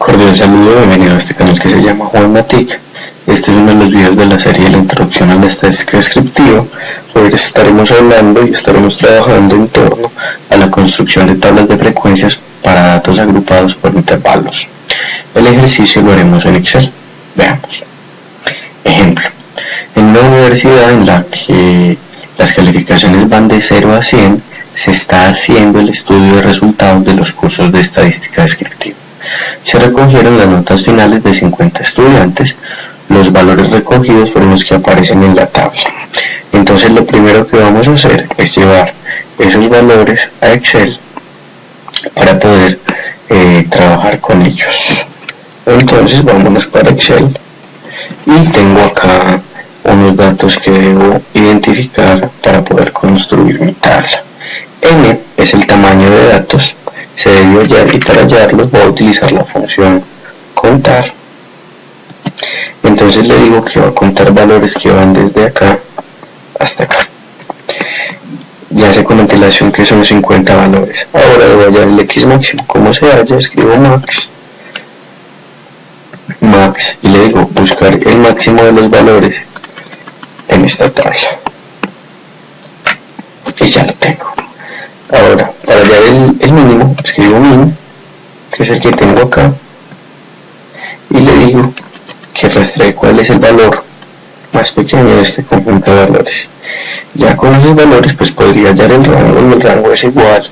Cordial saludo, bienvenido a este canal que se llama Juan Matic. Este es uno de los videos de la serie de la introducción a la estadística descriptiva. Hoy estaremos hablando y estaremos trabajando en torno a la construcción de tablas de frecuencias para datos agrupados por intervalos. El ejercicio lo haremos en Excel. Veamos. Ejemplo. En una universidad en la que las calificaciones van de 0 a 100, se está haciendo el estudio de resultados de los cursos de estadística descriptiva. Se recogieron las notas finales de 50 estudiantes. Los valores recogidos fueron los que aparecen en la tabla. Entonces lo primero que vamos a hacer es llevar esos valores a Excel para poder trabajar con ellos. Entonces vámonos para Excel y tengo acá unos datos que debo identificar para poder construir mi tabla. N es el tamaño de datos, se debe hallar, y para hallarlos voy a utilizar la función contar. Entonces le digo que va a contar valores que van desde acá hasta acá. Ya sé con antelación que son 50 valores. Ahora debo hallar el X máximo. ¿Cómo se halla? Escribo max y le digo buscar el máximo de los valores en esta tabla. Y ya lo tengo. Ahora, para hallar el mínimo, escribo min, que es el que tengo acá, y le digo que rastree cuál es el valor más pequeño de este conjunto de valores. Ya con esos valores pues podría hallar el rango, y el rango es igual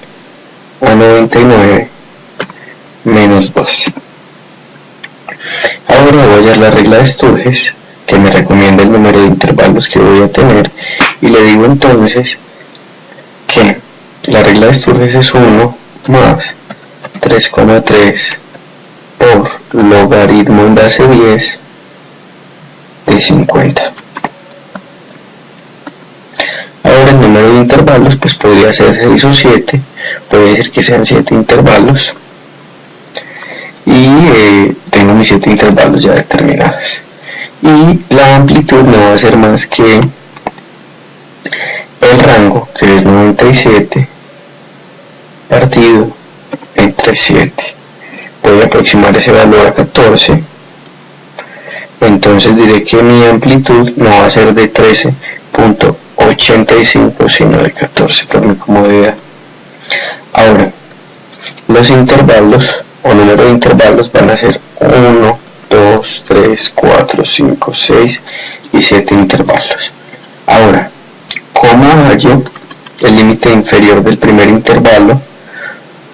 a 99 menos 2. Ahora voy a hallar la regla de Sturges, que me recomienda el número de intervalos que voy a tener, y le digo entonces que la regla de Sturges es 1 más 3,3 por logaritmo en base 10 de 50. Ahora el número de intervalos pues podría ser 6 o 7, puede ser que sean 7 intervalos, y tengo mis 7 intervalos ya determinados, y la amplitud no va a ser más que el rango, que es 97 partido entre 7. Voy a aproximar ese valor a 14, entonces diré que mi amplitud no va a ser de 13.85 sino de 14 por mi comodidad. Ahora los intervalos o número de intervalos van a ser 1, 2, 3, 4, 5, 6 y 7 intervalos. Ahora, ¿cómo hallo el límite inferior del primer intervalo?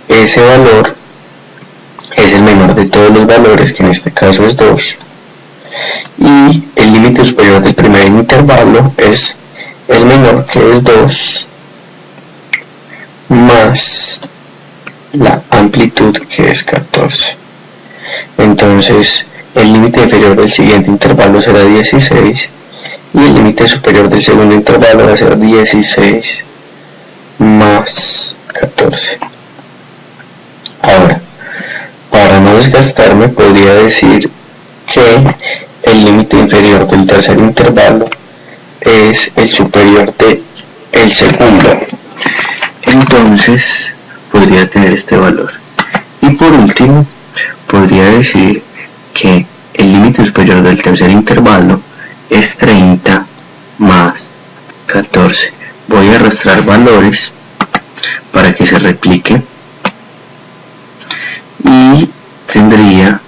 Ese valor es el menor de todos los valores, que en este caso es 2, y el límite superior del primer intervalo es el menor, que es 2, más la amplitud, que es 14. Entonces el límite inferior del siguiente intervalo será 16 y el límite superior del segundo intervalo va a ser 16 más 14. Ahora, para no desgastarme, podría decir que el límite inferior del tercer intervalo es el superior del segundo. Entonces podría tener este valor. Y por último, podría decir que el límite superior del tercer intervalo es 30 más 14. Voy a arrastrar valores para que se replique y tendría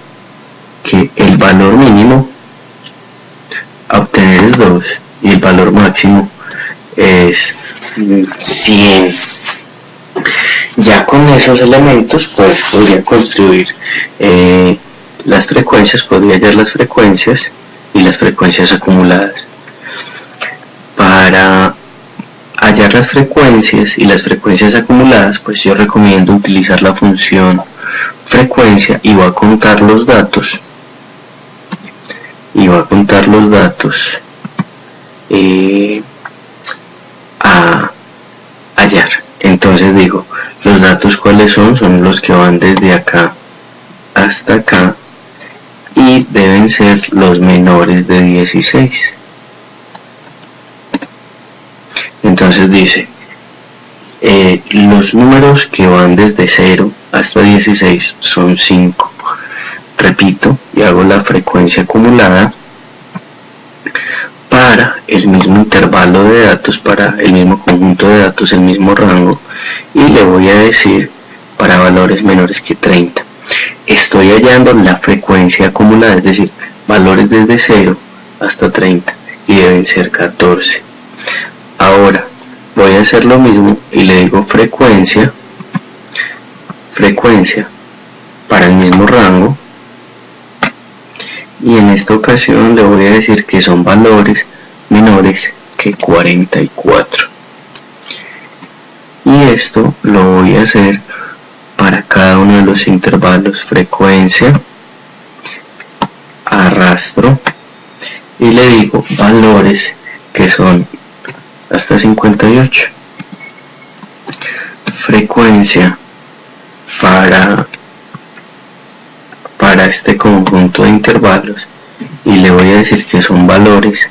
que el valor mínimo a obtener es 2 y el valor máximo es 100. Ya con esos elementos pues podría construir las frecuencias, podría hallar las frecuencias y las frecuencias acumuladas. Para hallar las frecuencias y las frecuencias acumuladas, pues yo recomiendo utilizar la función frecuencia y va a contar los datos a hallar. Entonces digo, los datos cuáles son los que van desde acá hasta acá y deben ser los menores de 16. Entonces dice, los números que van desde 0 hasta 16 son 5. repito y hago la frecuencia acumulada para el mismo intervalo de datos, para el mismo conjunto de datos, el mismo rango, y le voy a decir para valores menores que 30. Estoy hallando la frecuencia acumulada, es decir, valores desde 0 hasta 30, y deben ser 14. Ahora voy a hacer lo mismo y le digo frecuencia para el mismo rango, y en esta ocasión le voy a decir que son valores menores que 44, y esto lo voy a hacer para cada uno de los intervalos. Frecuencia, arrastro y le digo valores que son hasta 58. Frecuencia para este conjunto de intervalos, y le voy a decir que son valores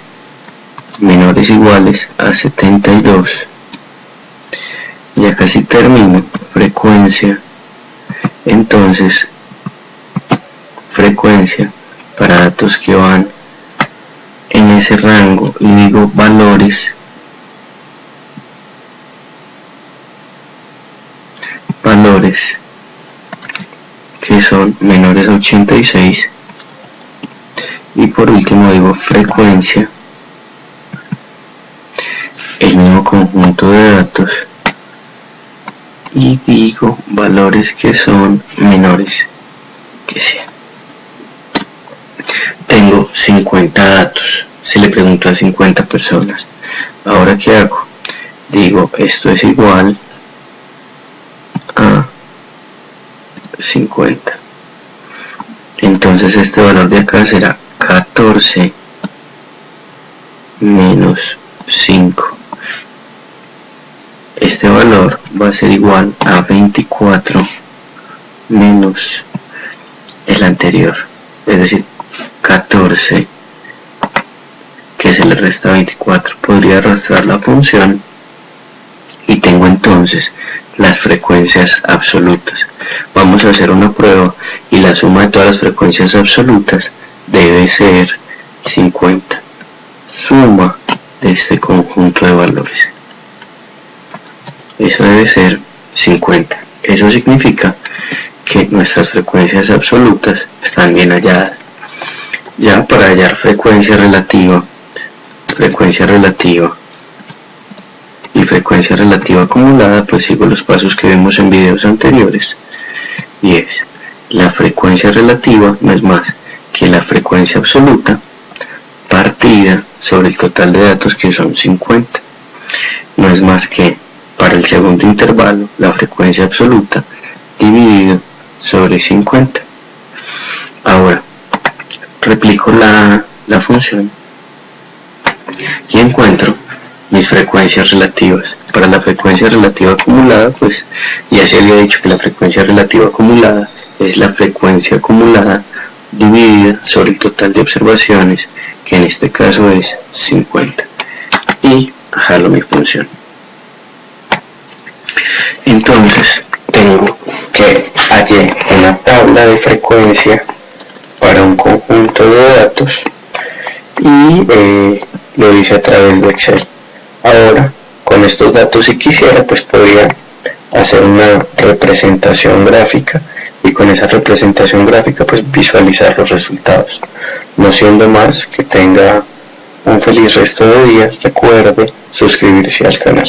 menores o iguales a 72. Ya casi termino. Frecuencia, entonces frecuencia para datos que van en ese rango, y digo valores que son menores a 86, y por último digo frecuencia, el mismo conjunto de datos, y digo valores que son menores que 100. Tengo 50 datos, se le preguntó a 50 personas. Ahora ¿qué hago? Digo esto es igual a 50. Entonces este valor de acá será 14 menos 5. Este valor va a ser igual a 24 menos el anterior, es decir, 14 que se le resta 24. Podría arrastrar la función y tengo entonces las frecuencias absolutas. Vamos a hacer una prueba, y la suma de todas las frecuencias absolutas debe ser 50. Suma de este conjunto de valores, eso debe ser 50. Eso significa que nuestras frecuencias absolutas están bien halladas. Ya para hallar frecuencia relativa y frecuencia relativa acumulada, pues sigo los pasos que vimos en videos anteriores, y es: la frecuencia relativa no es más que la frecuencia absoluta partida sobre el total de datos, que son 50. No es más que, para el segundo intervalo, la frecuencia absoluta dividido sobre 50. Ahora replico la función y encuentro mis frecuencias relativas. Para la frecuencia relativa acumulada, pues ya se había dicho que la frecuencia relativa acumulada es la frecuencia acumulada dividida sobre el total de observaciones, que en este caso es 50, y jalo mi función. Entonces tengo que hallé una tabla de frecuencia para un conjunto de datos, y lo hice a través de Excel. Ahora con estos datos, si quisiera, pues podría hacer una representación gráfica, y con esa representación gráfica pues visualizar los resultados. No siendo más, que tenga un feliz resto de día. Recuerde suscribirse al canal.